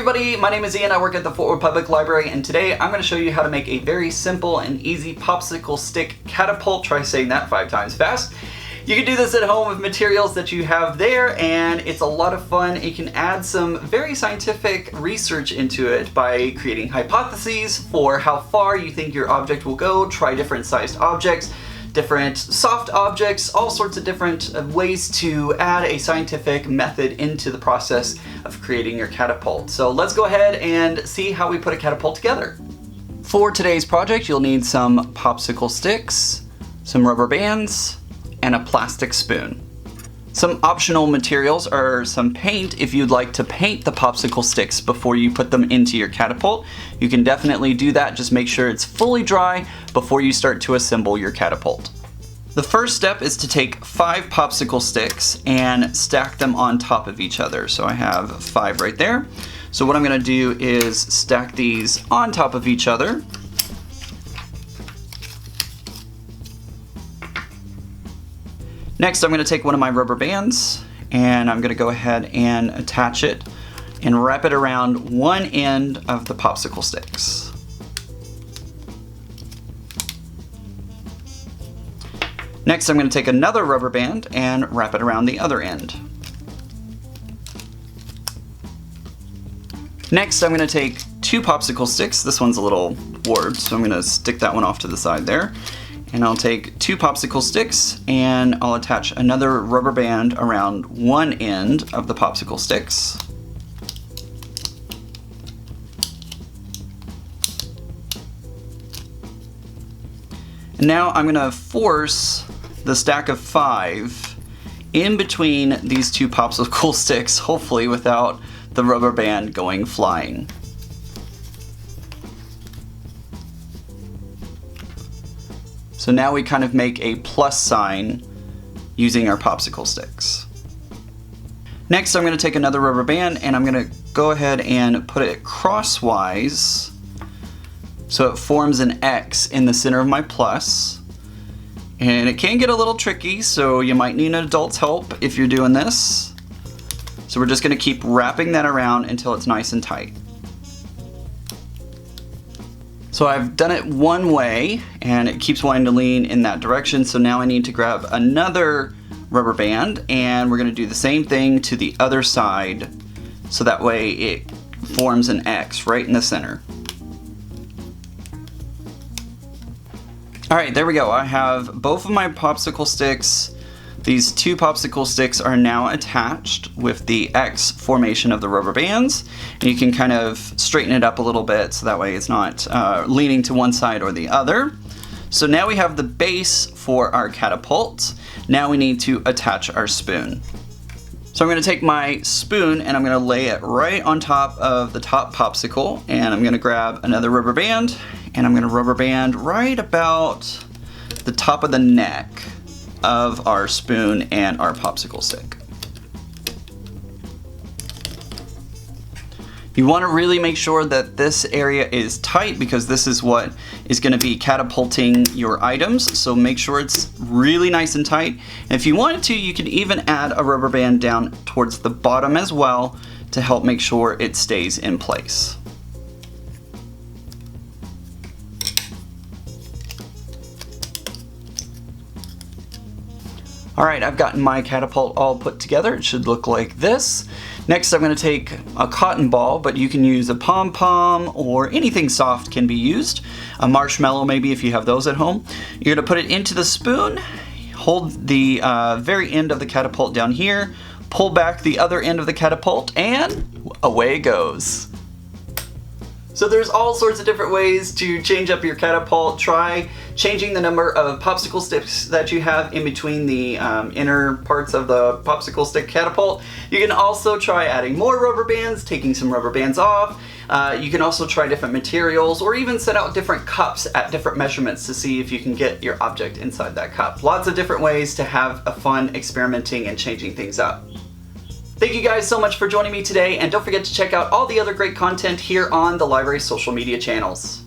everybody, my name is Ian. I work at the Fort Worth Public Library, and today I'm going to show you how to make a very simple and easy popsicle stick catapult. Try saying that 5 times fast. You can do this at home with materials that you have there, and it's a lot of fun. You can add some very scientific research into it by creating hypotheses for how far you think your object will go, try different sized objects, different soft objects, all sorts of different ways to add a scientific method into the process of creating your catapult. So let's go ahead and see how we put a catapult together. For today's project, you'll need some popsicle sticks, some rubber bands, and a plastic spoon. Some optional materials are some paint. If you'd like to paint the popsicle sticks before you put them into your catapult, you can definitely do that. Just make sure it's fully dry before you start to assemble your catapult. The first step is to take 5 popsicle sticks and stack them on top of each other. So I have 5 right there. So what I'm gonna do is stack these on top of each other. Next, I'm going to take one of my rubber bands and I'm going to go ahead and attach it and wrap it around one end of the popsicle sticks. Next, I'm going to take another rubber band and wrap it around the other end. Next, I'm going to take 2 popsicle sticks. This one's a little warped, so I'm going to stick that one off to the side there. And I'll take 2 popsicle sticks and I'll attach another rubber band around one end of the popsicle sticks. And now I'm going to force the stack of 5 in between these 2 popsicle sticks, hopefully without the rubber band going flying. So now we kind of make a plus sign using our popsicle sticks. Next, I'm going to take another rubber band and I'm going to go ahead and put it crosswise so it forms an X in the center of my plus. And it can get a little tricky, so you might need an adult's help if you're doing this. So we're just going to keep wrapping that around until it's nice and tight. So I've done it one way and it keeps wanting to lean in that direction, so now I need to grab another rubber band and we're going to do the same thing to the other side so that way it forms an X right in the center. Alright, there we go. I have both of my popsicle sticks. These 2 popsicle sticks are now attached with the X formation of the rubber bands. And you can kind of straighten it up a little bit so that way it's not leaning to one side or the other. So now we have the base for our catapult. Now we need to attach our spoon. So I'm going to take my spoon and I'm going to lay it right on top of the top popsicle, and I'm going to grab another rubber band and I'm going to rubber band right about the top of the neck of our spoon and our popsicle stick. You want to really make sure that this area is tight because this is what is going to be catapulting your items, so make sure it's really nice and tight. And if you wanted to, you could even add a rubber band down towards the bottom as well to help make sure it stays in place. Alright, I've gotten my catapult all put together. It should look like this. Next, I'm going to take a cotton ball, but you can use a pom-pom or anything soft can be used. A marshmallow maybe if you have those at home. You're going to put it into the spoon, hold the very end of the catapult down here, pull back the other end of the catapult, and away it goes. So there's all sorts of different ways to change up your catapult. Try changing the number of popsicle sticks that you have in between the inner parts of the popsicle stick catapult. You can also try adding more rubber bands, taking some rubber bands off. You can also try different materials or even set out different cups at different measurements to see if you can get your object inside that cup. Lots of different ways to have a fun experimenting and changing things up. Thank you guys so much for joining me today, and don't forget to check out all the other great content here on the library's social media channels.